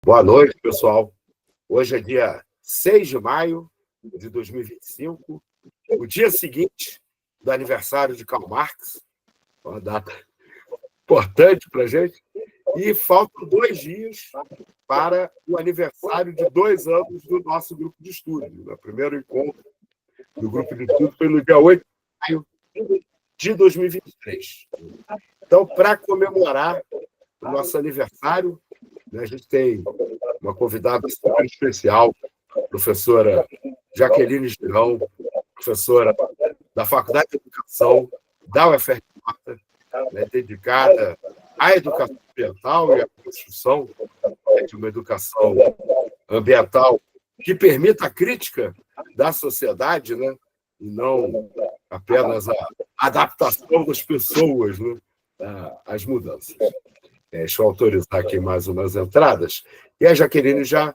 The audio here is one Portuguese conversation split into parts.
Boa noite, pessoal. Hoje é dia 6 de maio de 2025, o dia seguinte do aniversário de Karl Marx, uma data importante para a gente, e faltam 2 dias para o aniversário de 2 anos do nosso grupo de estudo. O primeiro encontro do grupo de estudo foi no dia 8 de maio de 2023. Então, para comemorar o nosso aniversário, a gente tem uma convidada super especial, professora Jaqueline Girão, professora da Faculdade de Educação da UFRJ, dedicada à educação ambiental e à construção de uma educação ambiental que permita a crítica da sociedade, e não apenas a adaptação das pessoas, às mudanças. Deixa eu autorizar aqui mais umas entradas. E a Jaqueline, já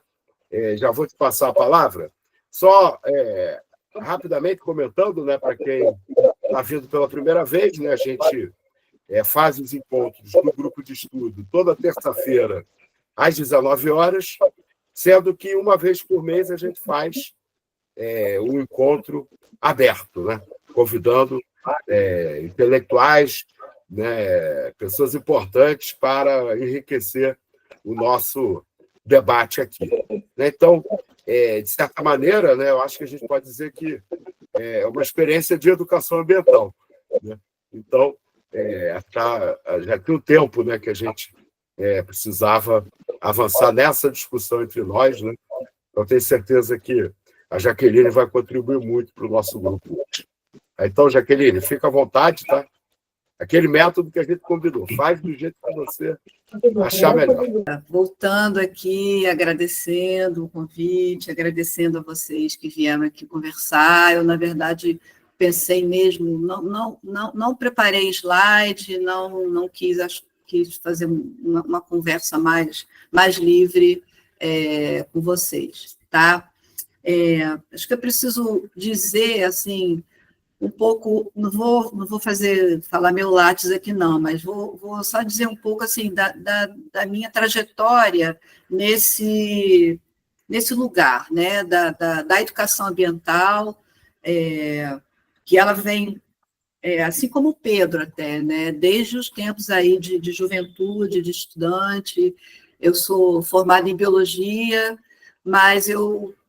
vou te passar a palavra. Só rapidamente comentando, para quem está vindo pela primeira vez, a gente faz os encontros do grupo de estudo toda terça-feira, às 19 horas, sendo que uma vez por mês a gente faz um encontro aberto, convidando intelectuais, pessoas importantes para enriquecer o nosso debate aqui. Então, de certa maneira, eu acho que a gente pode dizer que é uma experiência de educação ambiental. Então, já tem um tempo que a gente precisava avançar nessa discussão entre nós. Eu tenho certeza que a Jaqueline vai contribuir muito para o nosso grupo hoje. Então, Jaqueline, fica à vontade, tá? Aquele método que a gente combinou. Faz do jeito que você achar melhor. Voltando aqui, agradecendo o convite, agradecendo a vocês que vieram aqui conversar. Eu, na verdade, pensei mesmo, não preparei slide, não quis fazer uma conversa mais livre com vocês, tá? Acho que eu preciso dizer, assim, um pouco, não vou falar meu Lattes aqui não, mas vou só dizer um pouco assim da minha trajetória nesse lugar, da educação ambiental, que ela vem, assim como o Pedro até, desde os tempos aí de juventude, de estudante. Eu sou formada em biologia, mas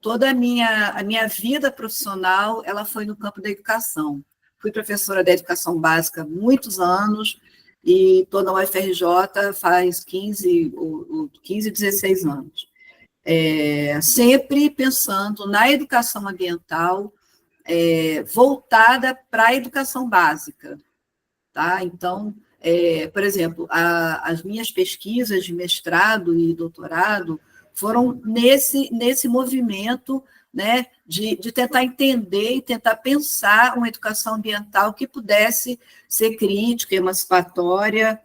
toda a minha vida profissional ela foi no campo da educação. Fui professora da educação básica há muitos anos e estou na UFRJ faz 15, 16 anos. Sempre pensando na educação ambiental voltada para a educação básica. Tá? Então, por exemplo, as minhas pesquisas de mestrado e doutorado foram nesse movimento, de tentar entender e tentar pensar uma educação ambiental que pudesse ser crítica, emancipatória,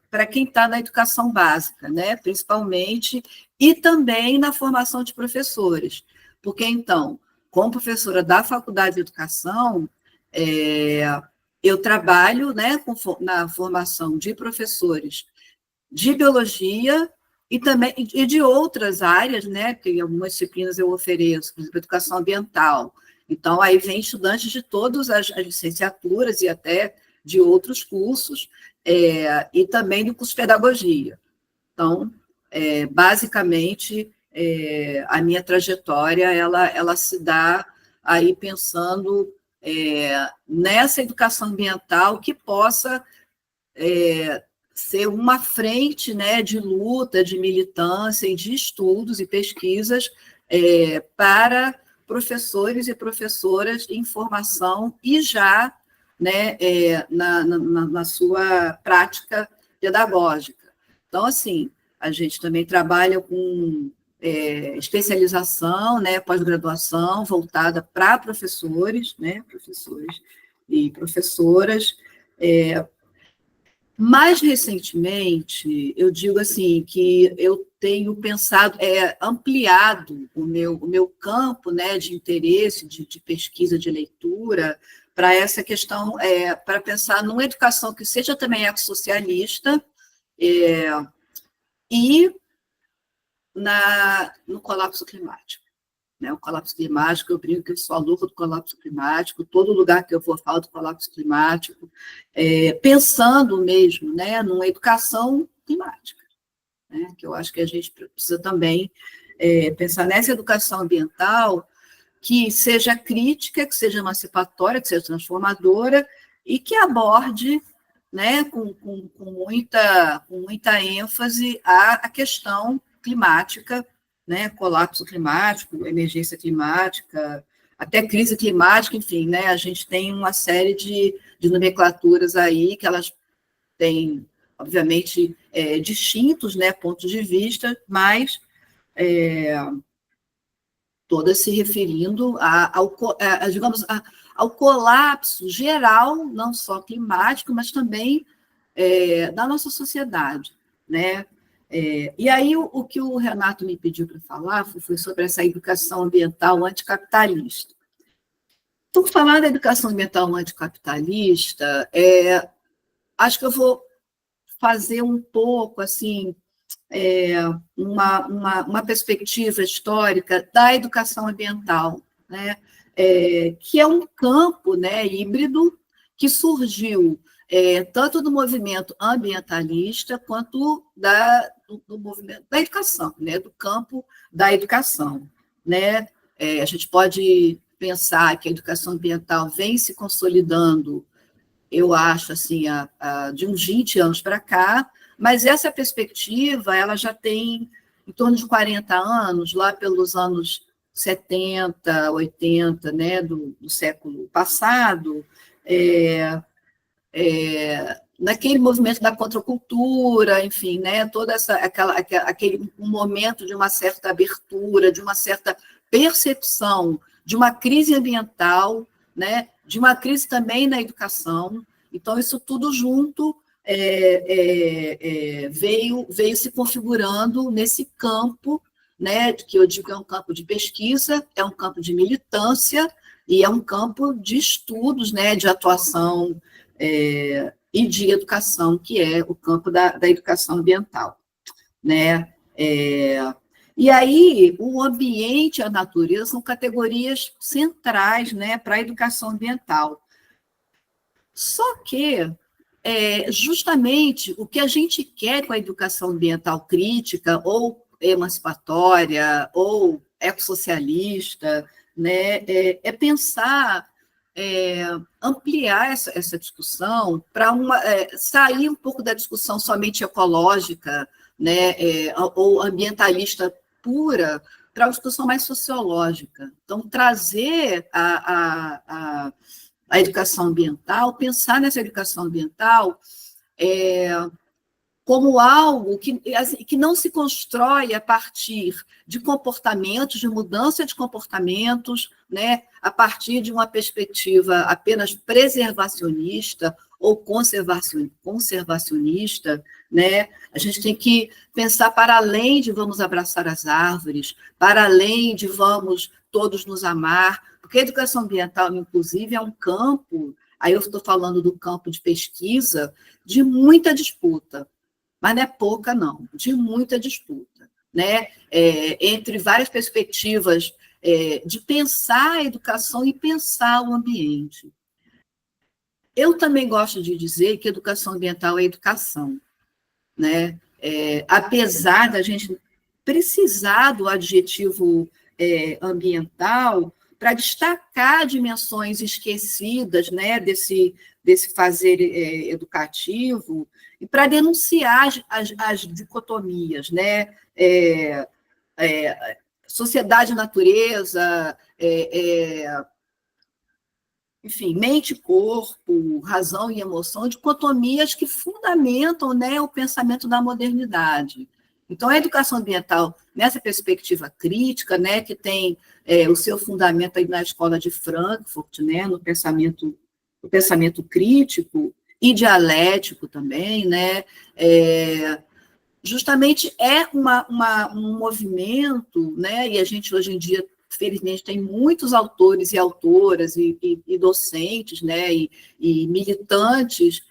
para quem está na educação básica, principalmente, e também na formação de professores. Porque, então, como professora da Faculdade de Educação, eu trabalho na formação de professores de biologia e também de outras áreas, porque em algumas disciplinas eu ofereço, por exemplo, educação ambiental. Então, aí vem estudantes de todas as licenciaturas e até de outros cursos, e também do curso de pedagogia. Então, basicamente, a minha trajetória ela se dá aí pensando nessa educação ambiental que possa ser uma frente de luta, de militância e de estudos e pesquisas para professores e professoras em formação e já na sua prática pedagógica. Então, assim, a gente também trabalha com especialização, pós-graduação, voltada para professores, professores e professoras. Mais recentemente, eu digo assim, que eu tenho pensado, ampliado o meu campo de interesse, de pesquisa, de leitura, para essa questão, para pensar numa educação que seja também ecossocialista, e no colapso climático. Né? O colapso climático, eu brinco que eu sou a louca do colapso climático, todo lugar que eu for falo do colapso climático, pensando mesmo, né, numa educação climática, né, que eu acho que a gente precisa também pensar nessa educação ambiental que seja crítica, que seja emancipatória, que seja transformadora e que aborde, né, com muita ênfase a questão climática, né, colapso climático, emergência climática, até crise climática, enfim, né, a gente tem uma série de nomenclaturas aí que elas têm, obviamente, distintos, né, pontos de vista, mas todas se referindo digamos, ao colapso geral, não só climático, mas também da nossa sociedade, né? E aí o que o Renato me pediu para falar foi sobre essa educação ambiental anticapitalista. Então, falar da educação ambiental anticapitalista, acho que eu vou fazer um pouco assim uma perspectiva histórica da educação ambiental, né? Que é um campo, né, híbrido que surgiu tanto do movimento ambientalista quanto do movimento da educação, né, do campo da educação. Né? A gente pode pensar que a educação ambiental vem se consolidando, eu acho, assim, de uns 20 anos para cá, mas essa perspectiva ela já tem em torno de 40 anos, lá pelos anos 70, 80, né, do século passado, naquele movimento da contracultura, enfim, né, toda aquele momento de uma certa abertura, de uma certa percepção de uma crise ambiental, né, de uma crise também na educação. Então, isso tudo junto veio se configurando nesse campo, né, que eu digo que é um campo de pesquisa, é um campo de militância e é um campo de estudos, né, de atuação e de educação, que é o campo da educação ambiental. Né? E aí, o ambiente e a natureza são categorias centrais, né, para a educação ambiental. Só que, justamente, o que a gente quer com a educação ambiental crítica, ou emancipatória, ou ecossocialista, né, pensar, ampliar essa discussão para sair um pouco da discussão somente ecológica, né, ou ambientalista pura, para uma discussão mais sociológica. Então, trazer a educação ambiental, pensar nessa educação ambiental como algo que não se constrói a partir de comportamentos, de mudança de comportamentos, né, a partir de uma perspectiva apenas preservacionista ou conservacionista, né? A gente tem que pensar para além de vamos abraçar as árvores, para além de vamos todos nos amar, porque a educação ambiental, inclusive, é um campo, aí eu estou falando do campo de pesquisa, de muita disputa, mas não é pouca, não, de muita disputa, né? Entre várias perspectivas de pensar a educação e pensar o ambiente. Eu também gosto de dizer que educação ambiental é educação, né? Apesar da gente precisar do adjetivo ambiental para destacar dimensões esquecidas, né, desse fazer educativo e para denunciar as dicotomias, né? Sociedade e natureza, enfim, mente e corpo, razão e emoção, dicotomias que fundamentam, né, o pensamento da modernidade. Então, a educação ambiental, nessa perspectiva crítica, né, que tem o seu fundamento aí na escola de Frankfurt, né, no pensamento crítico e dialético também, né, justamente é um movimento, né, e a gente hoje em dia, felizmente, tem muitos autores e autoras e docentes, né, e militantes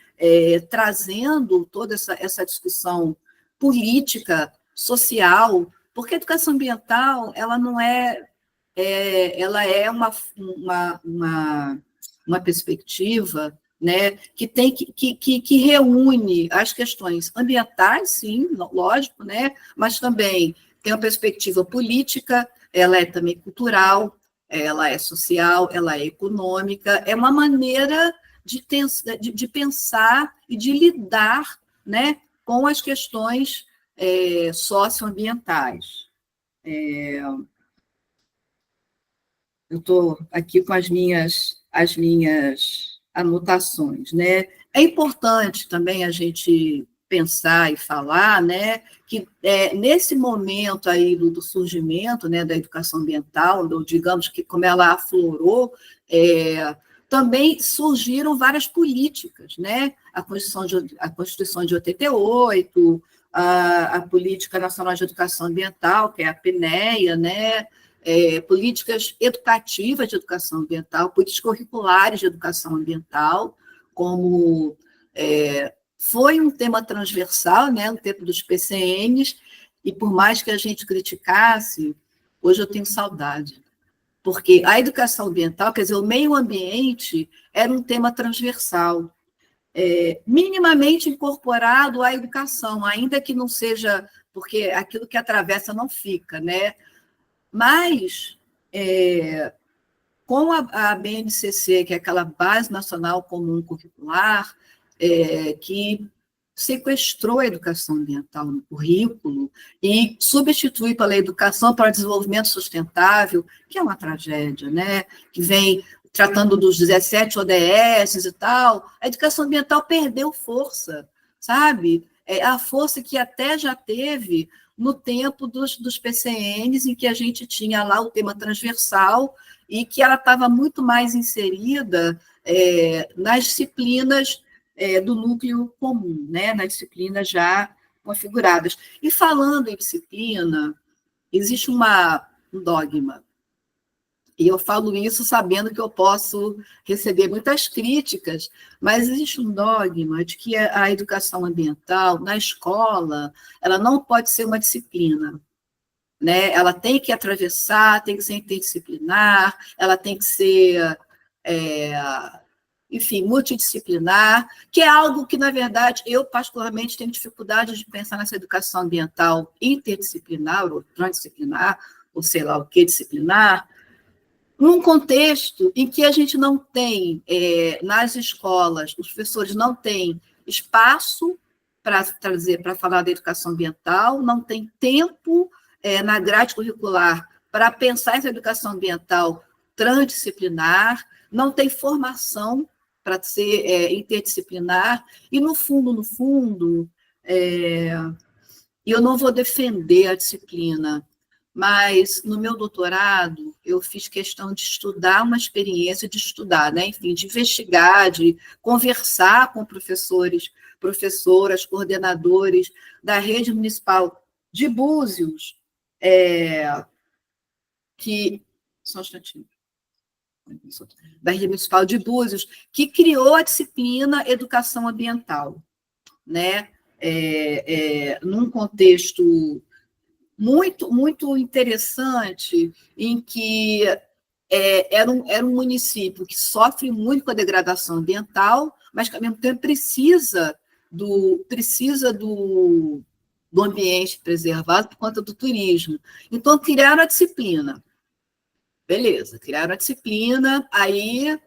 trazendo toda essa discussão política, social, Porque a educação ambiental, ela não ela é uma perspectiva, né, que reúne as questões ambientais, sim, lógico, né, mas também tem uma perspectiva política, ela é também cultural, ela é social, ela é econômica, é uma maneira de pensar e de lidar, né, com as questões socioambientais. Eu estou aqui com as minhas anotações, né? É importante também a gente pensar e falar, né, que nesse momento aí do surgimento, né, da educação ambiental, digamos que como ela aflorou, também surgiram várias políticas, né? A Constituição de 88, a Política Nacional de Educação Ambiental, que é a PNEA, né? Políticas educativas de educação ambiental, políticas curriculares de educação ambiental, como foi um tema transversal, né, no tempo dos PCNs, e por mais que a gente criticasse, hoje eu tenho saudade, porque a educação ambiental, quer dizer, o meio ambiente era um tema transversal, minimamente incorporado à educação, ainda que não seja, porque aquilo que atravessa não fica, né? Mas, com a BNCC, que é aquela Base Nacional Comum Curricular, que sequestrou a educação ambiental no currículo e substitui pela educação para o desenvolvimento sustentável, que é uma tragédia, né? Que vem tratando dos 17 ODS e tal, a educação ambiental perdeu força, sabe? A força que até já teve no tempo dos PCNs, em que a gente tinha lá o tema transversal e que ela estava muito mais inserida nas disciplinas do núcleo comum, né? Nas disciplinas já configuradas. E falando em disciplina, existe um dogma, e eu falo isso sabendo que eu posso receber muitas críticas, mas existe um dogma de que a educação ambiental, na escola, ela não pode ser uma disciplina, né? Ela tem que atravessar, tem que ser interdisciplinar, ela tem que ser, enfim, multidisciplinar, que é algo que, na verdade, eu particularmente tenho dificuldade de pensar nessa educação ambiental interdisciplinar ou transdisciplinar, ou sei lá o que disciplinar, num contexto em que a gente não tem, nas escolas, os professores não têm espaço para falar da educação ambiental, não tem tempo na grade curricular para pensar essa educação ambiental transdisciplinar, não tem formação para ser interdisciplinar, e no fundo, eu não vou defender a disciplina, mas no meu doutorado eu fiz questão de estudar uma experiência de estudar, né? Enfim, de investigar, de conversar com professores, professoras, coordenadores da rede municipal de Búzios, que só um instantinho, da rede municipal de Búzios, que criou a disciplina Educação Ambiental, né? Num contexto muito interessante, em que era um município que sofre muito com a degradação ambiental, mas que, ao mesmo tempo, precisa do ambiente preservado por conta do turismo. Então, criaram a disciplina. Beleza, criaram a disciplina, aí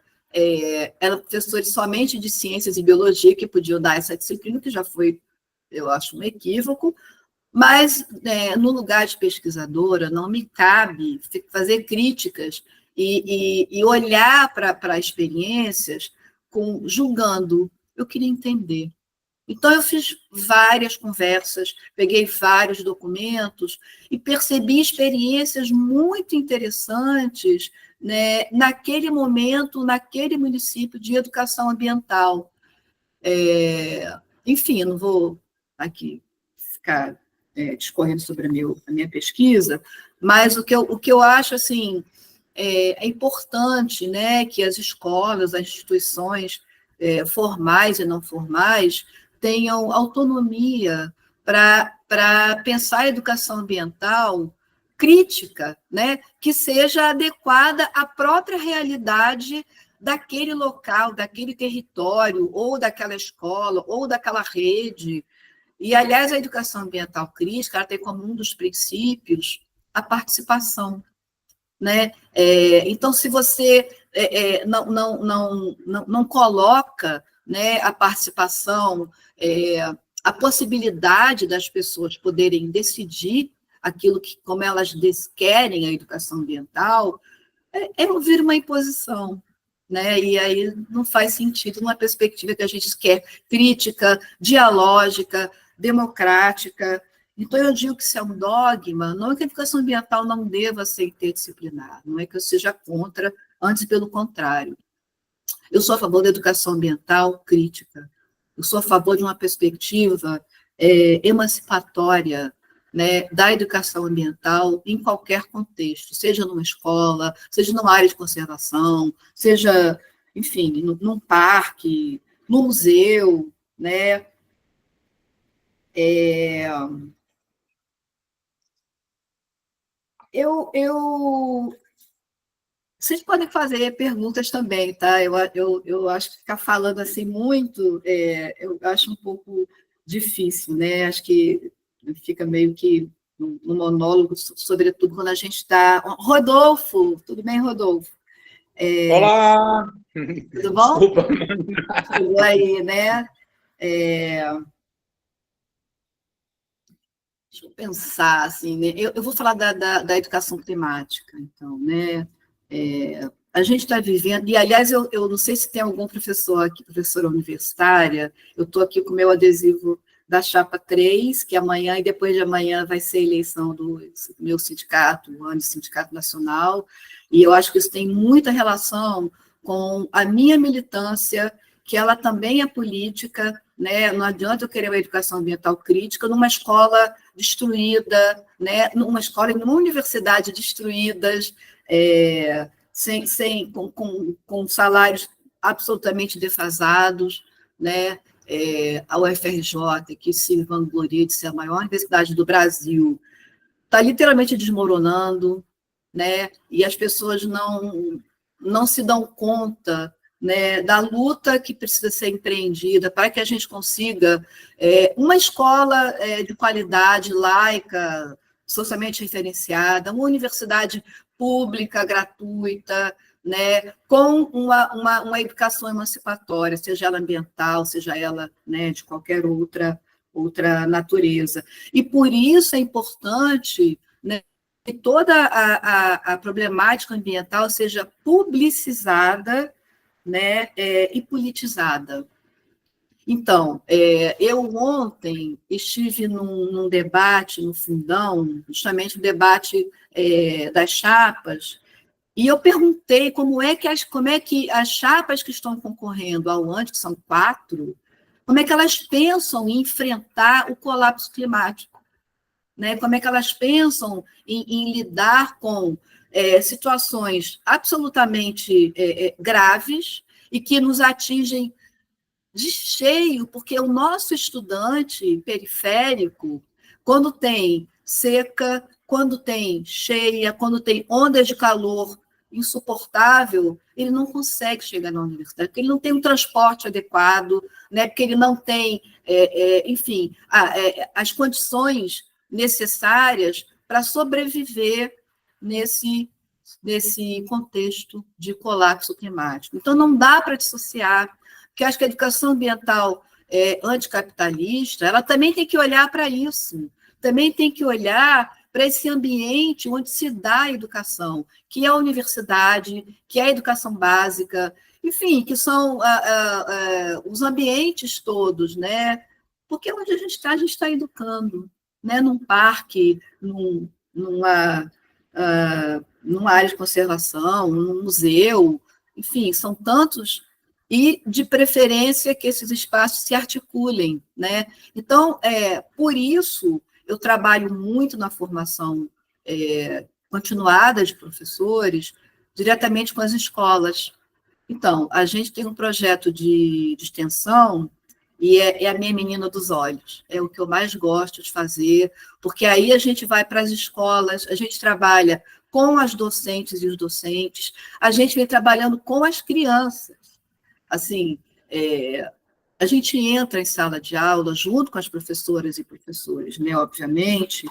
eram professores somente de ciências e biologia que podiam dar essa disciplina, que já foi, eu acho, um equívoco, mas, no lugar de pesquisadora, não me cabe fazer críticas e olhar para experiências julgando. Eu queria entender. Então, eu fiz várias conversas, peguei vários documentos e percebi experiências muito interessantes, né, naquele momento, naquele município de educação ambiental. Enfim, não vou aqui ficar discorrendo sobre a minha pesquisa, mas o que eu acho assim, é importante, né, que as escolas, as instituições formais e não formais tenham autonomia para pensar a educação ambiental crítica, né, que seja adequada à própria realidade daquele local, daquele território, ou daquela escola, ou daquela rede. E, aliás, a educação ambiental crítica ela tem como um dos princípios a participação. Né? Então, se você não coloca, né, a participação, a possibilidade das pessoas poderem decidir aquilo que, como elas querem a educação ambiental, vira uma imposição. Né? E aí não faz sentido numa perspectiva que a gente quer crítica, dialógica, democrática. Então, eu digo que isso é um dogma, não é que a educação ambiental não deva ser interdisciplinar, não é que eu seja contra, antes pelo contrário. Eu sou a favor da educação ambiental crítica, eu sou a favor de uma perspectiva emancipatória, né, da educação ambiental em qualquer contexto, seja numa escola, seja numa área de conservação, seja, enfim, num parque, no museu, né? Vocês podem fazer perguntas também, tá? Eu acho que ficar falando assim muito, eu acho um pouco difícil, né? Acho que fica meio que no monólogo, sobretudo quando a gente está... Rodolfo, tudo bem, Rodolfo? Olá! Tudo bom? Desculpa. Chegou aí, né? Deixa eu pensar, assim, né? Eu vou falar da educação climática, então, né? A gente está vivendo, e aliás, eu não sei se tem algum professor aqui, professora universitária, eu estou aqui com o meu adesivo da Chapa 3, que amanhã e depois de amanhã vai ser a eleição do meu sindicato, o ano Sindicato Nacional, e eu acho que isso tem muita relação com a minha militância, que ela também é política, né? Não adianta eu querer uma educação ambiental crítica numa escola destruída, né? Numa escola e numa universidade destruídas, com salários absolutamente defasados, né? A UFRJ, que se vangloria de ser a maior universidade do Brasil, está literalmente desmoronando, né? E as pessoas não se dão conta, né, da luta que precisa ser empreendida para que a gente consiga uma escola de qualidade, laica, socialmente referenciada, uma universidade pública, gratuita, né, com uma educação emancipatória, seja ela ambiental, seja ela, né, de qualquer outra natureza. E por isso é importante, né, que toda a problemática ambiental seja publicizada, né, e politizada. Então, eu ontem estive num debate no Fundão, justamente o debate das chapas, e eu perguntei como é que as chapas que estão concorrendo ao ANTE, que são 4, como é que elas pensam em enfrentar o colapso climático, né? Como é que elas pensam em lidar com situações absolutamente graves e que nos atingem de cheio, porque o nosso estudante periférico, quando tem seca, quando tem cheia, quando tem ondas de calor insuportável, ele não consegue chegar na universidade, porque ele não tem um transporte adequado, né? Porque ele não tem, enfim, as condições necessárias para sobreviver nesse contexto de colapso climático. Então, não dá para dissociar, porque acho que a educação ambiental anticapitalista, ela também tem que olhar para isso, também tem que olhar para esse ambiente onde se dá a educação, que é a universidade, que é a educação básica, enfim, que são os ambientes todos, né? Porque onde a gente está educando, né? Num parque, numa área de conservação, num museu, enfim, são tantos, e de preferência que esses espaços se articulem, né? Então, por isso, eu trabalho muito na formação continuada de professores, diretamente com as escolas. Então, a gente tem um projeto de extensão e é a minha menina dos olhos. É o que eu mais gosto de fazer, porque aí a gente vai para as escolas, a gente trabalha com as docentes e os docentes, a gente vem trabalhando com as crianças. Assim, a gente entra em sala de aula junto com as professoras e professores, né, obviamente,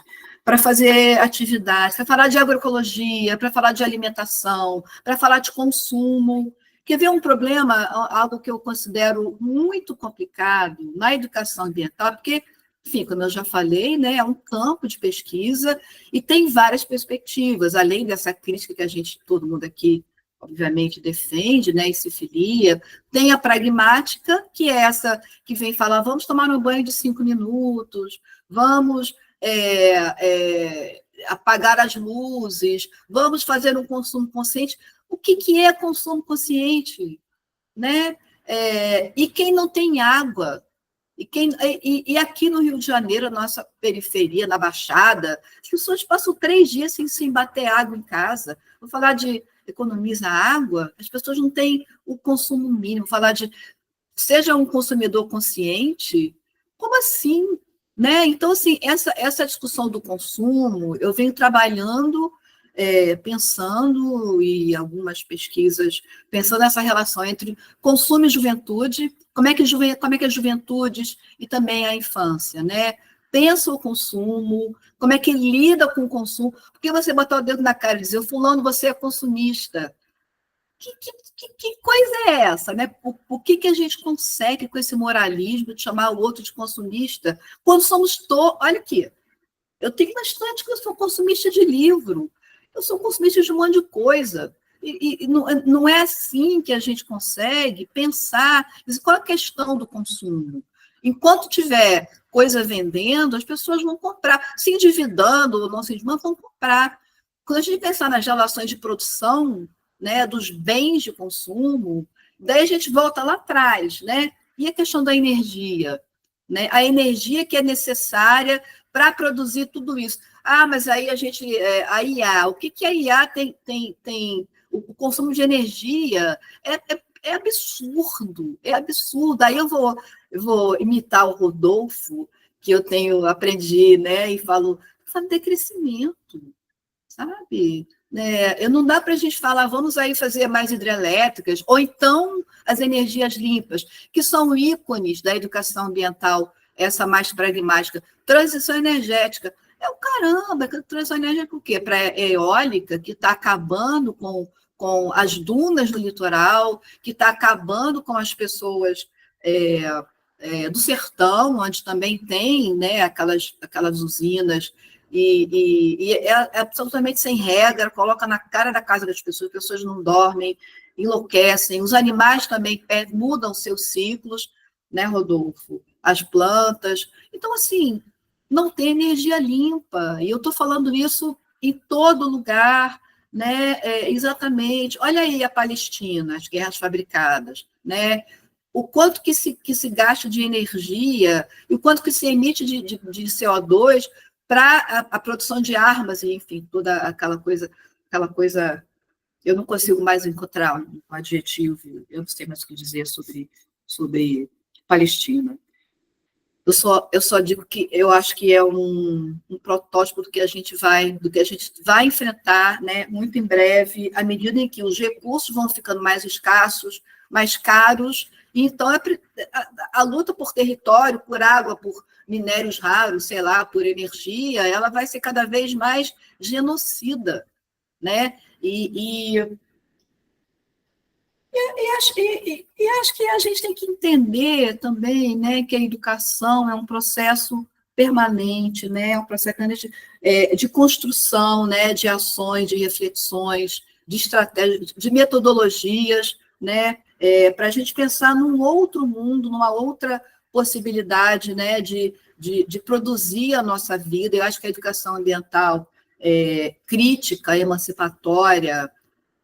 para fazer atividades, para falar de agroecologia, para falar de alimentação, para falar de consumo. Quer ver um problema, algo que eu considero muito complicado na educação ambiental, porque, enfim, como eu já falei, né, é um campo de pesquisa e tem várias perspectivas, além dessa crítica que todo mundo aqui, obviamente, defende, né, e se filia. Tem a pragmática, que é essa que vem falar, vamos tomar um banho de 5 minutos, vamos apagar as luzes, vamos fazer um consumo consciente. O que é consumo consciente? Né? E quem não tem água? E aqui no Rio de Janeiro, a nossa periferia, na Baixada, as pessoas passam 3 dias sem bater água em casa. Vou falar de economiza água, as pessoas não têm o consumo mínimo. Vou falar de seja um consumidor consciente, como assim? Né? Então, assim, essa discussão do consumo, eu venho trabalhando, pensando, e algumas pesquisas, pensando nessa relação entre consumo e juventude, como é que as juventudes e também a infância, né? Pensa o consumo, como é que lida com o consumo, porque você botar o dedo na cara e dizer, fulano, você é consumista. Que coisa é essa, né? O que a gente consegue com esse moralismo de chamar o outro de consumista, quando somos todos... Olha aqui, eu tenho bastante que eu sou consumista de livro, eu sou consumista de um monte de coisa, e não é assim que a gente consegue pensar qual é a questão do consumo. Enquanto tiver coisa vendendo, as pessoas vão comprar, se endividando ou não se endividando, vão comprar. Quando a gente pensar nas relações de produção, né, dos bens de consumo, daí a gente volta lá atrás, né? E a questão da energia, né? A energia que é necessária para produzir tudo isso. Ah, mas aí a IA, o que a IA tem o consumo de energia é absurdo, é absurdo. Aí eu vou imitar o Rodolfo, que eu aprendi, né? E falo decrescimento, sabe? Não dá para a gente falar, vamos aí fazer mais hidrelétricas, ou então as energias limpas, que são ícones da educação ambiental, essa mais pragmática. Transição energética. É o caramba, transição energética o quê? Para a eólica, que está acabando com as dunas do litoral, que está acabando com as pessoas do sertão, onde também tem, né, aquelas usinas, e é absolutamente sem regra, coloca na cara da casa das pessoas, as pessoas não dormem, enlouquecem, os animais também mudam seus ciclos, né, Rodolfo? As plantas. Então, assim, não tem energia limpa, e eu estou falando isso em todo lugar, né? Exatamente. Olha aí a Palestina, as guerras fabricadas, né? O quanto que se gasta de energia, e o quanto que se emite de CO2 para a produção de armas, e, enfim, toda aquela coisa, eu não consigo mais encontrar um adjetivo, eu não sei mais o que dizer sobre Palestina. Eu só digo que eu acho que é um protótipo do que a gente vai enfrentar, né, muito em breve, à medida em que os recursos vão ficando mais escassos, mais caros, e então a luta por território, por água, por minérios raros, sei lá, por energia, ela vai ser cada vez mais genocida, né? Acho que a gente tem que entender também, né, que a educação é um processo permanente, né, é um processo de construção, né, de ações, de reflexões, de estratégias, de metodologias, né, para a gente pensar num outro mundo, numa outra possibilidade, né, de produzir a nossa vida. Eu acho que a educação ambiental crítica, emancipatória,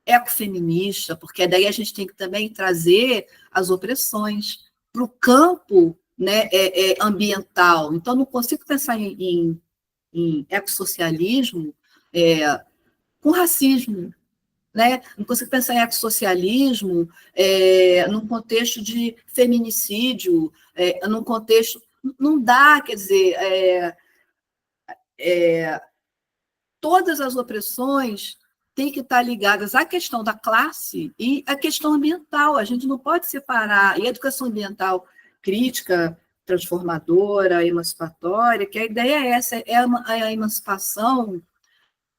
ecofeminista, porque daí a gente tem que também trazer as opressões para o campo, né, ambiental. Então, não consigo pensar em ecossocialismo com racismo, né? Não consigo pensar em ecossocialismo num contexto de feminicídio, num contexto... Não dá, quer dizer, todas as opressões têm que estar ligadas à questão da classe e à questão ambiental. A gente não pode separar. E a educação ambiental crítica, transformadora, emancipatória, que a ideia é essa, a emancipação.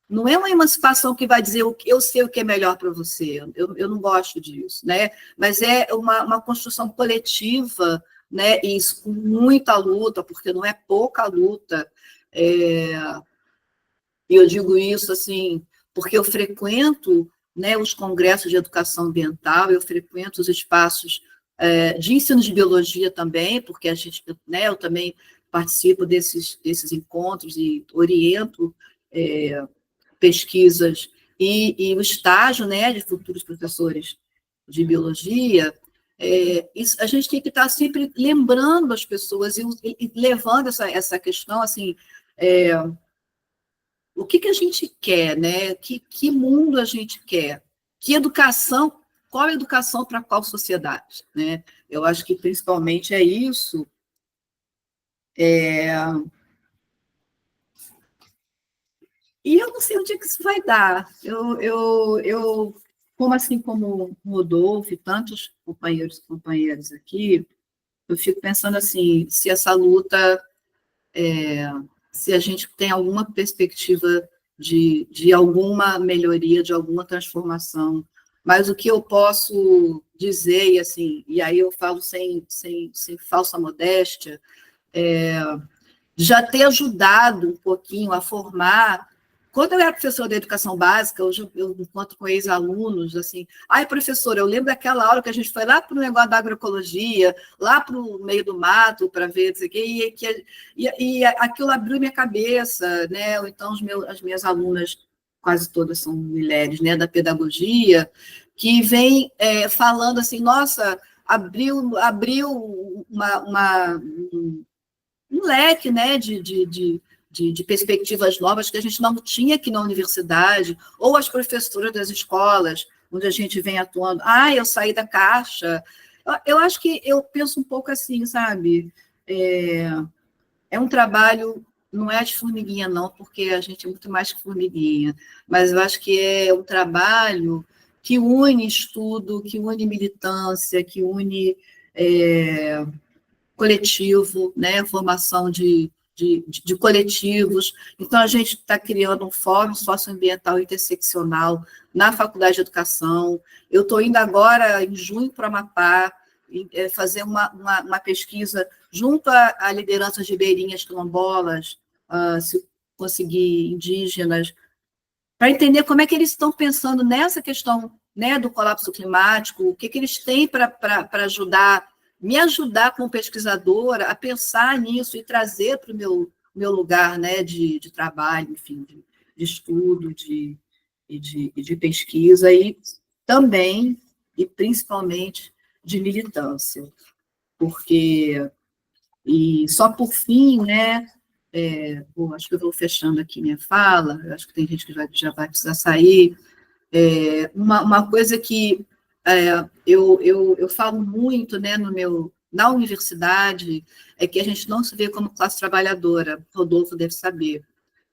Não é uma emancipação que vai dizer eu sei o que é melhor para você, eu não gosto disso, né? Mas é uma construção coletiva, né? E isso com muita luta, porque não é pouca luta. E eu digo isso assim, porque eu frequento, né, os congressos de educação ambiental, eu frequento os espaços de ensino de biologia também, porque né, eu também participo desses encontros e oriento pesquisas e o estágio, né, de futuros professores de biologia. A gente tem que estar sempre lembrando as pessoas e levando essa questão assim. O que a gente quer, né? Que mundo a gente quer? Que educação? Qual a educação para qual sociedade? Né? Eu acho que principalmente é isso. E eu não sei onde é que isso vai dar. Como assim como o Rodolfo e tantos companheiros aqui, eu fico pensando assim, se essa luta, se a gente tem alguma perspectiva de alguma melhoria, de alguma transformação. Mas o que eu posso dizer, e aí eu falo sem falsa modéstia, já ter ajudado um pouquinho a formar. Quando eu era professora da educação básica, hoje eu encontro com ex-alunos, assim, professora, eu lembro daquela aula que a gente foi lá para o negócio da agroecologia, lá para o meio do mato, para ver, não sei o quê, e aquilo abriu minha cabeça, né? Ou então as minhas alunas, quase todas são mulheres, né, da pedagogia, que vêm falando assim, nossa, abriu um leque, né, de perspectivas novas que a gente não tinha aqui na universidade, ou as professoras das escolas, onde a gente vem atuando. Eu saí da caixa. Eu acho que eu penso um pouco assim, sabe? É um trabalho, não é de formiguinha, não, porque a gente é muito mais que formiguinha, mas eu acho que é um trabalho que une estudo, que une militância, que une coletivo, né? Formação de coletivos. Então, a gente está criando um fórum socioambiental interseccional na Faculdade de Educação. Eu estou indo agora, em junho, para o Amapá, fazer uma pesquisa junto a lideranças ribeirinhas quilombolas, se conseguir indígenas, para entender como é que eles estão pensando nessa questão, né, do colapso climático, o que eles têm para me ajudar como pesquisadora a pensar nisso e trazer para o meu lugar, né, de trabalho, enfim, de estudo, de pesquisa, e também, e principalmente, de militância. Porque, e só por fim, né, acho que eu vou fechando aqui minha fala, acho que tem gente que já vai precisar sair, uma coisa que eu falo muito, né, na universidade, é que a gente não se vê como classe trabalhadora. Rodolfo deve saber.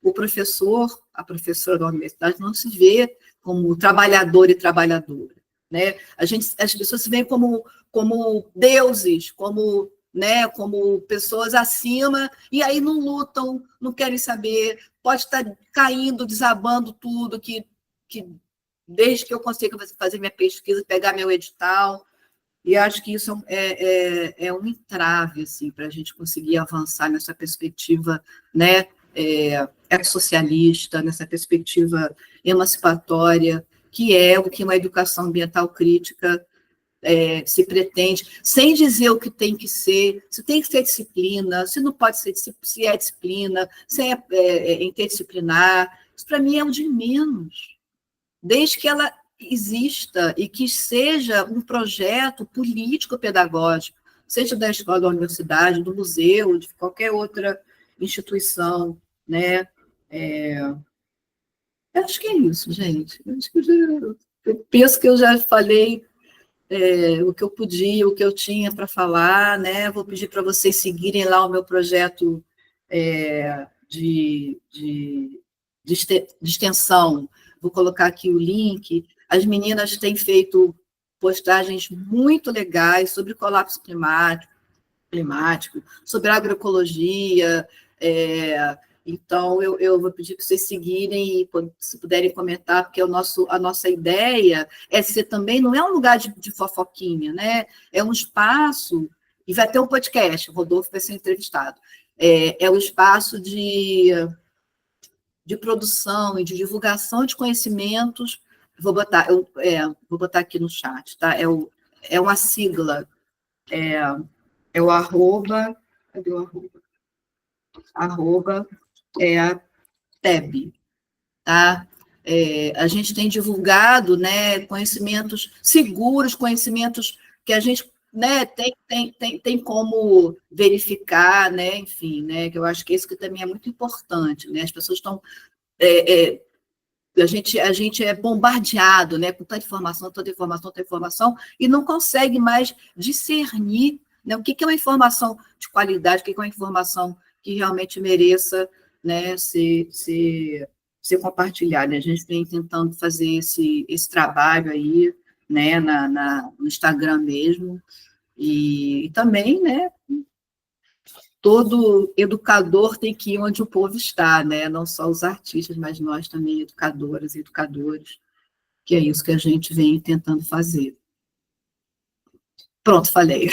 O professor, a professora da universidade, não se vê como trabalhador e trabalhadora, né? As pessoas se veem como deuses, né, como pessoas acima, e aí não lutam, não querem saber, pode estar caindo, desabando tudo, que desde que eu consiga fazer minha pesquisa, pegar meu edital, e acho que isso é um entrave assim, para a gente conseguir avançar nessa perspectiva, né, ecossocialista, nessa perspectiva emancipatória, que é o que uma educação ambiental crítica se pretende, sem dizer o que tem que ser, se tem que ser disciplina, se não pode ser, se é disciplina, se é interdisciplinar, isso para mim é o de menos. Desde que ela exista e que seja um projeto político-pedagógico, seja da escola, da universidade, do museu, de qualquer outra instituição, né? Eu acho que é isso, gente. Eu acho que Eu penso que eu já falei o que eu podia, o que eu tinha para falar, né? Vou pedir para vocês seguirem lá o meu projeto de extensão. Vou colocar aqui o link. As meninas têm feito postagens muito legais sobre colapso climático, sobre agroecologia. Então, eu vou pedir para vocês seguirem e, se puderem comentar, porque a nossa ideia é ser também, não é um lugar de fofoquinha, né? É um espaço, e vai ter um podcast, o Rodolfo vai ser entrevistado, é um espaço de produção e de divulgação de conhecimentos. Vou botar aqui no chat, tá? É uma sigla, é o arroba, cadê o arroba? Arroba a TEB, tá? A gente tem divulgado, né, conhecimentos seguros, conhecimentos que a gente, né, tem como verificar, né, enfim, né, que eu acho que isso que também é muito importante, né, as pessoas estão... A gente é bombardeado, né, com tanta informação, e não consegue mais discernir, né, o que é uma informação de qualidade, o que é uma informação que realmente mereça, né, ser compartilhada. A gente vem tentando fazer esse trabalho aí, né, no Instagram mesmo, e também, né, todo educador tem que ir onde o povo está, né? Não só os artistas, mas nós também, educadoras e educadores, que é isso que a gente vem tentando fazer. Pronto, falei.